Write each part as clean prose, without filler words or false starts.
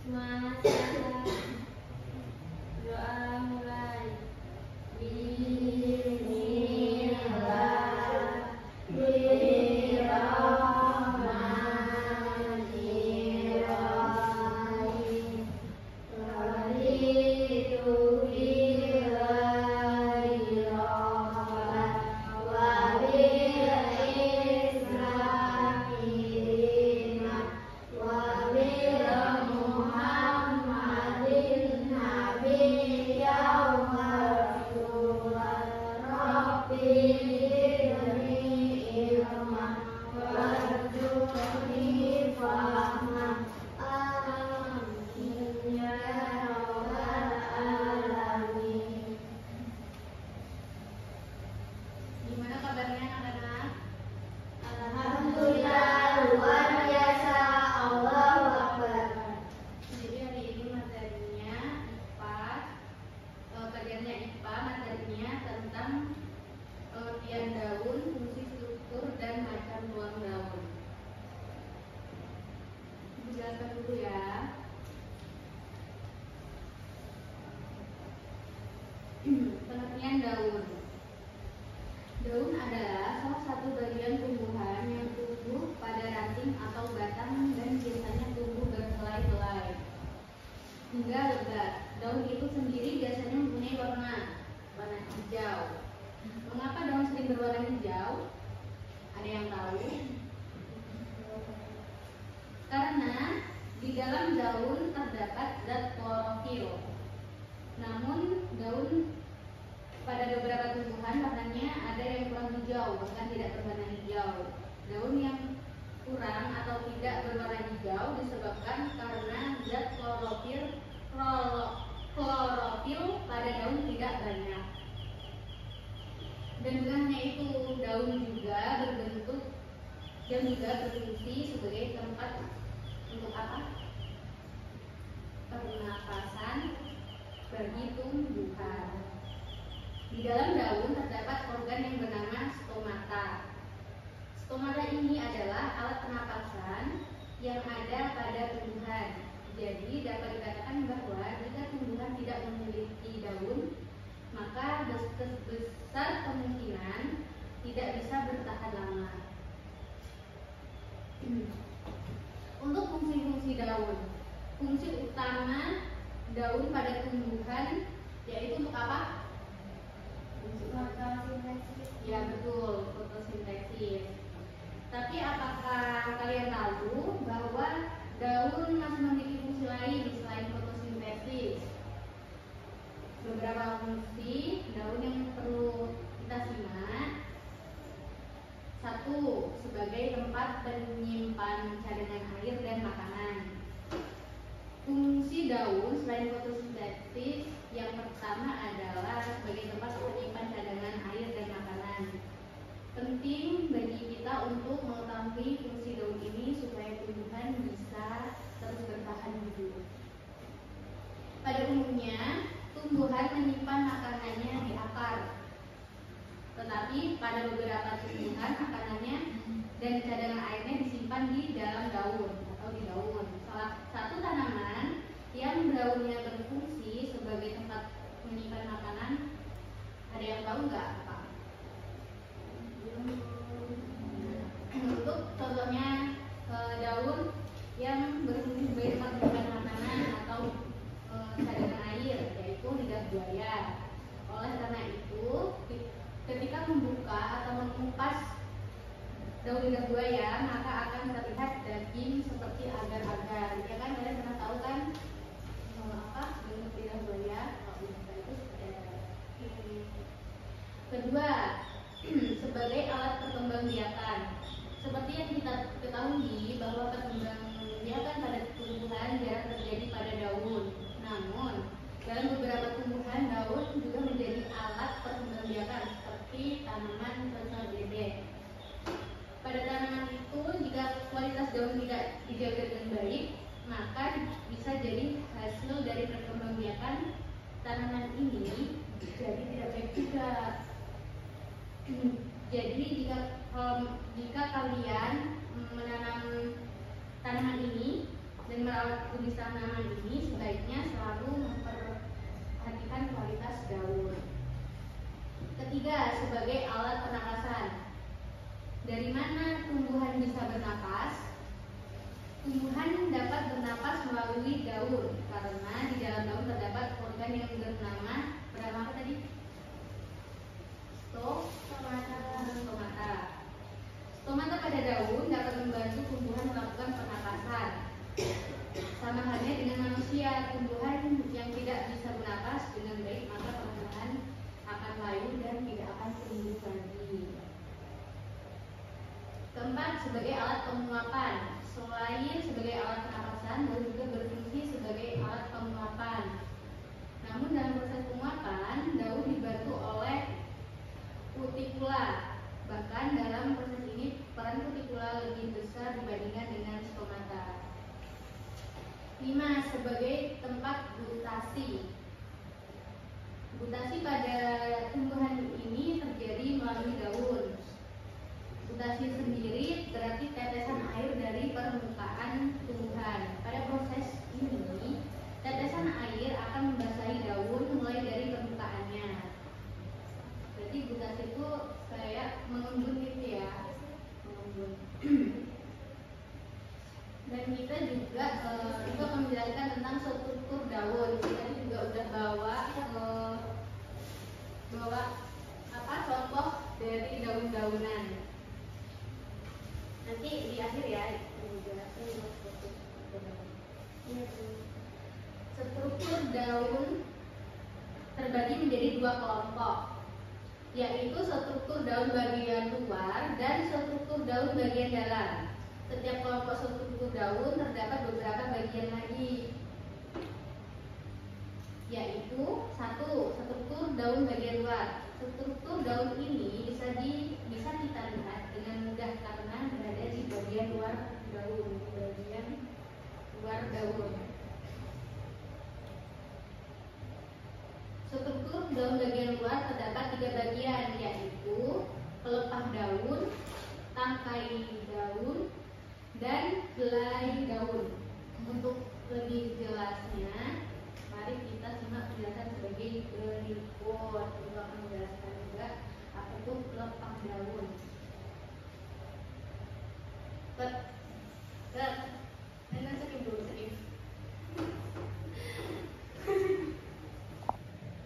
Masa doa mulai. Gimana kabarnya anak-anak? Alhamdulillah, luar biasa. Allahu Akbar. Jadi hari ini materinya IPA, kajiannya IPA, materinya tentang pengertian daun, fungsi struktur, dan macam ruang daun. Dijelaskan dulu ya. Pengertian daun. Daun adalah salah satu bagian tumbuhan yang tumbuh pada ranting atau batang dan biasanya tumbuh berhelai-helai hingga lebat. Daun itu sendiri biasanya mempunyai warna hijau. Mengapa daun sering berwarna hijau? Ada yang tahu? Karena di dalam daun terdapat zat klorofil. Namun daun pada beberapa tumbuhan warnanya ada yang kurang hijau, bahkan tidak berwarna hijau. Daun yang kurang atau tidak berwarna hijau disebabkan karena zat klorofil pada daun tidak banyak. Dan bukan hanya itu, daun juga berbentuk dan juga berfungsi sebagai tempat untuk apa? Pernapasan bagi tumbuhan. Di dalam daun terdapat organ yang bernama stomata. Stomata ini adalah alat pernapasan yang ada pada tumbuhan. Jadi dapat dikatakan bahwa jika tumbuhan tidak memiliki daun, maka besar kemungkinan tidak bisa bertahan lama. Untuk fungsi-fungsi daun, fungsi utama daun pada tumbuhan yaitu untuk apa? Fotosintesis. Ya betul, fotosintesis. Tapi apakah kalian tahu bahwa daun masih memiliki fungsi lain selain fotosintesis? Beberapa fungsi daun yang perlu kita simak. Satu, sebagai tempat penyimpan cadangan air dan makanan. Fungsi daun selain fotosintesis yang pertama adalah sebagai tempat penyimpan cadangan air dan makanan. Penting bagi kita untuk mengetahui fungsi daun ini supaya tumbuhan bisa terus bertahan hidup. Pada umumnya, tumbuhan menyimpan makanannya di akar. Tetapi pada beberapa tumbuhan makanannya dan cadangan airnya disimpan di dalam daun atau di daun. Salah satu tanaman yang daunnya berfungsi sebagai tempat menyimpan makanan, ada yang tahu nggak apa? Untuk contohnya daun yang berfungsi sebagai tempat menyimpan makanan atau cadangan air, yaitu lidah buaya. Oleh karena itu, ketika membuka atau mengupas daun lidah buaya, maka akan terlihat daging seperti agar-agar. Ya kan, kalian pernah tahu kan apa bentuk lidah buaya? Kalau itu seperti agar. Kedua, sebagai alat perkembangbiakan. Seperti yang kita ketahui bahwa perkembangbiakan pada tumbuhan jarang terjadi pada daun. Namun, dalam beberapa tumbuhan daun juga menjadi alat perkembangbiakan seperti tanaman pecel bebek. Pada tanaman itu, jika kualitas daun tidak dijaga dengan baik, maka bisa jadi hasil dari perkembangbiakan tanaman ini jadi tidak baik juga. Jadi jika kalian menanam tanaman ini dan merawat tulis tanaman ini sebaiknya selalu memperhatikan kualitas daun. Ketiga, sebagai alat pernapasan. Dari mana tumbuhan bisa bernapas? Tumbuhan dapat bernapas melalui daun karena di dalam daun terdapat organ yang bernama apa tadi? Stomata. Stomata pada daun dapat membantu tumbuhan melakukan pernapasan. Sama halnya dengan manusia, tumbuhan yang tidak bisa bernapas dengan baik maka perlahan akan layu dan tidak akan tumbuh lagi. Keempat, sebagai alat penguapan. Selain sebagai alat pernapasan, daun juga berfungsi sebagai alat penguapan. Namun dalam proses penguapan, daun dibantu oleh kutikula. Bahkan dalam proses ini peran kutikula lebih besar dibandingkan dengan stomata. 5. Sebagai tempat gutasi. Gutasi pada tumbuhan ini terjadi melalui daun. Gutasi sendiri berarti tetesan air dari permukaan tumbuhan. Pada proses ini, tetesan air akan membasahi daun mulai dari permukaannya. Berarti gutasi itu kayak mengembun gitu ya, mengembun. Dan kita juga itu akan menjelaskan tentang struktur daun. Kita juga udah bawa contoh dari daun-daunan. Nanti di akhir ya struktur daun terbagi menjadi dua kelompok, yaitu struktur daun bagian luar dan struktur daun bagian dalam. Setiap kelompok struktur daun terdapat beberapa bagian lagi, yaitu 1. Struktur daun bagian luar. Struktur daun ini bisa kita lihat dengan mudah karena berada di bagian luar daun. Struktur daun bagian luar terdapat 3 bagian, yaitu pelepah daun, tangkai daun, dan helai daun. Untuk lebih jelasnya, mari kita simak penjelasan sebagai berikut. Kita akan menjelaskan juga apa itu pelepah daun.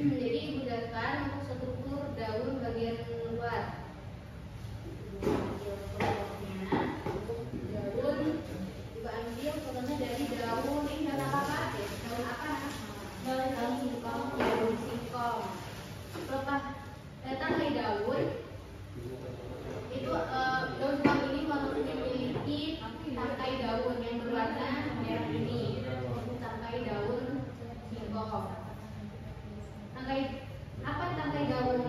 Jadi ibu jelaskan untuk struktur daun bagian luar. Daun juga ambil contohnya dari daun ini daun apa? Daun apa? Daun singkong. Daun singkong. Pelepah tangkai daun itu daun singkong ini memiliki tangkai daun yang berwarna merah ini. Tangkai daun singkong. Tangkai daun?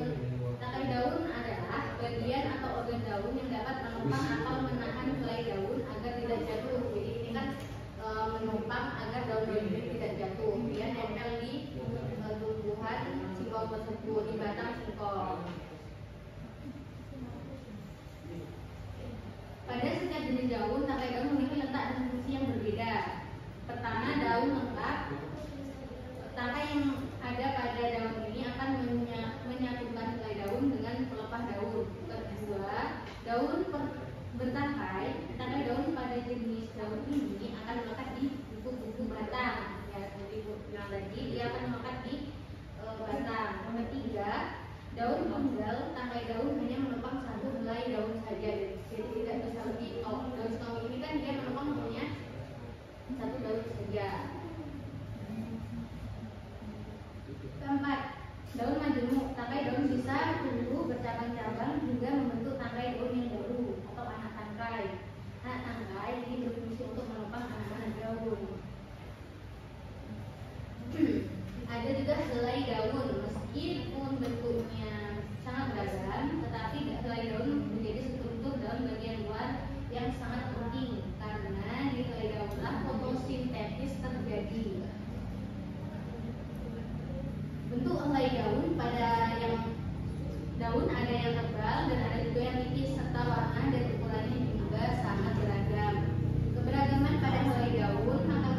Tangkai daun adalah bagian atau organ daun yang dapat menopang atau menahan helai daun agar tidak jatuh. Jadi ini kan menopang agar daun-daun ini tidak jatuh. Dia nempel di tumbuhan singkong tersebut, di batang singkong. Pada setiap jenis daun, tangkai daun memiliki letak dan fungsi yang berbeda. Pertama, daun lengkap. Tangkai yang ada pada daun ini akan menyatukan helai daun dengan pelepah daun. Kedua, daun bertangkai. Tangkai daun pada jenis daun ini akan melekat di buku-buku batang. Ya, seperti bilang tadi, dia akan melekat di batang. Ketiga, daun tunggal. Tangkai daun hanya menopang satu helai daun saja, jadi tidak bisa lebih. Daun singkong ini kan dia menopang hanya satu daun saja. Keempat, daun majemuk. Tangkai daun bisa tumbuh bercabang-cabang hingga membentuk tangkai daun yang baru atau anak tangkai. Anak tangkai ini berfungsi untuk menopang anak-anak daun. Ada juga helai daun. Meskipun bentuknya sangat beragam, tetapi helai daun menjadi struktur daun bagian luar yang sangat penting karena di helai daunlah fotosintesis terjadi. Bentuk helai daun pada yang daun ada yang tebal dan ada juga yang tipis, serta warna dan ukurannya juga sangat beragam. Keberagaman pada helai daun maka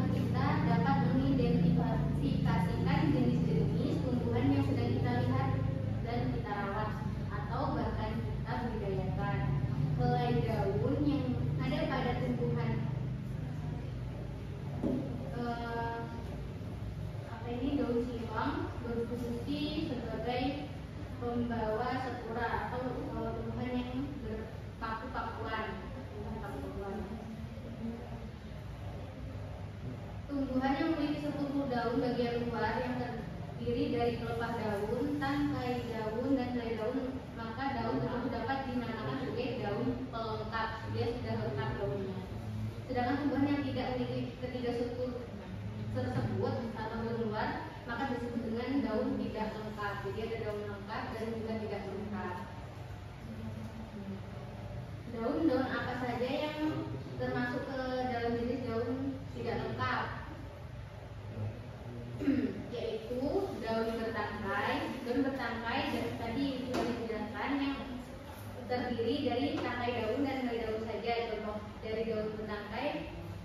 membawa spora atau tumbuhan yang berpaku-pakuan. Tumbuhan yang memiliki struktur daun bagian luar yang terdiri dari pelepah daun, tangkai daun, dan helai daun, maka daun tersebut dapat dinamakan sebagai daun pelengkap. Dia sudah lengkap daunnya. Sedangkan tumbuhan yang tidak memiliki ketiga struktur tersebut atau daun luar, maka disebut dengan daun tidak lengkap. Jadi ada daun lengkap dan juga tidak lengkap. Daun-daun apa saja yang termasuk ke dalam jenis daun tidak lengkap? Yaitu daun bertangkai. Daun bertangkai dan tadi sudah dijelaskan yang terdiri dari tangkai daun dan helai daun saja. Contoh dari daun bertangkai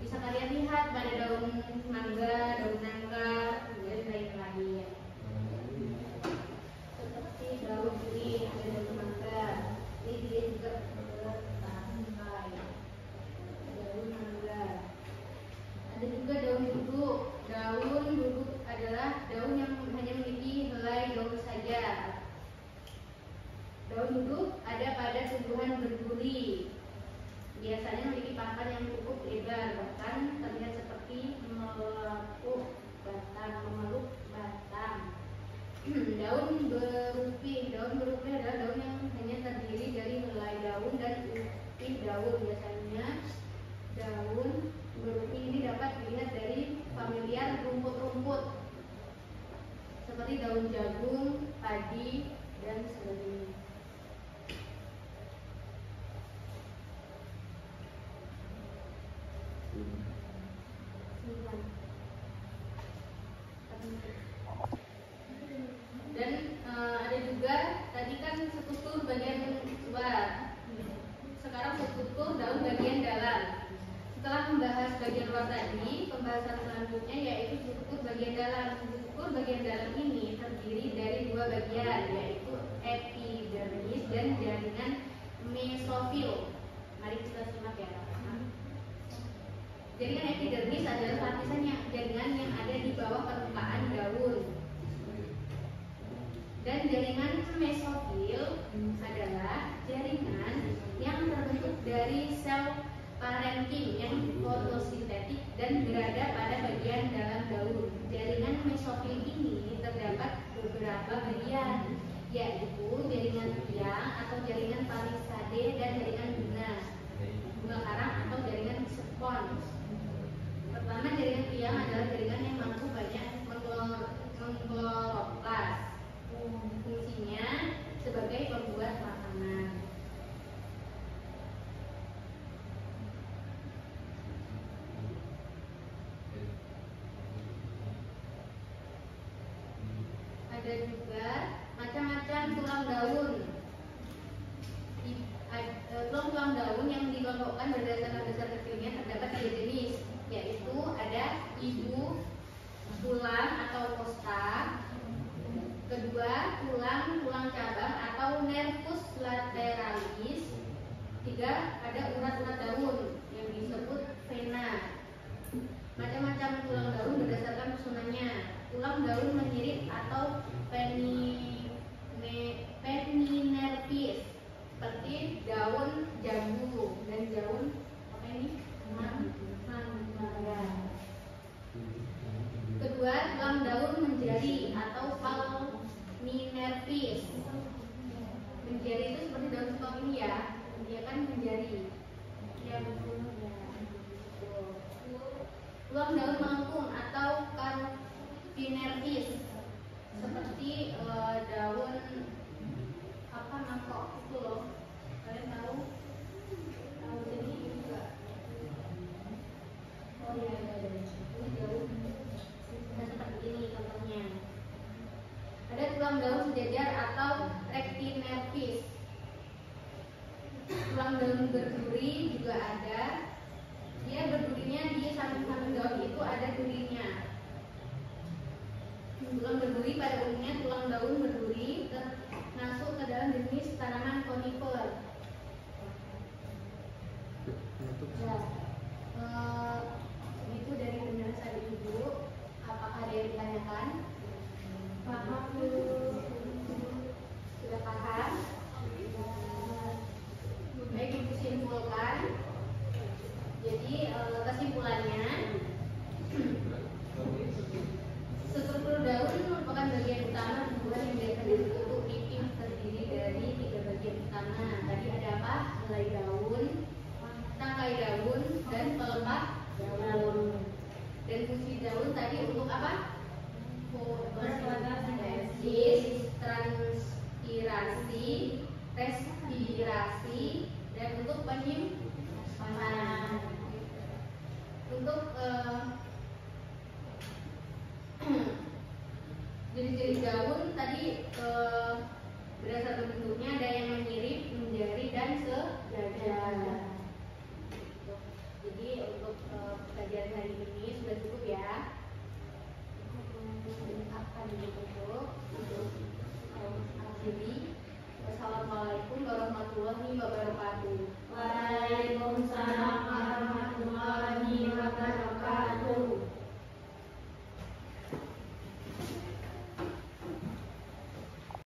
bisa kalian lihat pada daun mangga, daun nangka, dan lain-lain. Seperti daun ini ada daun mangga, ini dia juga bertangkai. Daun mangga. Ada juga daun duduk. Daun duduk adalah daun yang hanya memiliki helai daun saja. Daun duduk ada pada tumbuhan berduri. Biasanya memiliki pangkal yang cukup lebar, bahkan terlihat seperti memeluk batang. Daun berupih. Daun berupih adalah daun yang hanya terdiri dari helai daun dan upih daun. Biasanya daun berupih ini dapat dilihat dari familiar rumput-rumput seperti daun jagung, padi, dan sebagainya. Dan ada juga tadi kan struktur bagian luar. Sekarang struktur daun bagian dalam. Setelah membahas bagian luar tadi, pembahasan selanjutnya yaitu struktur bagian dalam. Struktur bagian dalam ini terdiri dari dua bagian, yaitu epidermis dan jaringan mesofil. Mari kita simak ya. Jaringan epidermis adalah lapisan jaringan yang ada di bawah permukaan daun. Dan jaringan mesofil adalah jaringan yang terbentuk dari sel parenkim yang fotosintetik dan berada pada bagian dalam daun. Jaringan mesofil ini terdapat beberapa bagian, yaitu jaringan tiang atau jaringan palisade dan jaringan bunga karang atau jaringan spons. Pertama, jaringan tiang adalah jaringan yang mampu banyak mengkloroflas. Fungsinya sebagai pembuat makanan. Ada juga macam-macam tulang daun. Tulang daun yang dikelompokkan berdasarkan besar kecilnya terdapat tiga jenis, yaitu ada ibu tulang atau kosta. Kedua, tulang cabang atau nervus lateralis. Tiga, ada urat-urat daun yang disebut vena. Macam-macam tulang daun berdasarkan susunannya. Tulang daun menyirit atau peninervis seperti daun jambu dan daun apa ini? Mangga. Kedua, tulang daun menjadi atau palminervis. Menjadi itu seperti daun singkong ini ya, dia kan menjadi. Ya, tulang daun melengkung atau carpinervis seperti daun apa mangkok itu loh, kalian tahu? Tahu jadi juga. Oh ya, ini daun seperti ini contohnya. Ada tulang daun sejajar atau rectinervis. Tulang daun berduri juga ada. Dia berdurinya di samping-samping daun itu ada durinya. Tulang berduri pada umumnya tulang daun berduri termasuk ke dalam jenis tanaman konifer. Ya, itu dari penjelasan Ibu. Apakah ada yang ditanyakan? Paham? Sudah jenis-jenis daun tadi berdasarkan bentuknya ada yang menyirip, menjari, dan sejajar. Jadi untuk kajian hari ini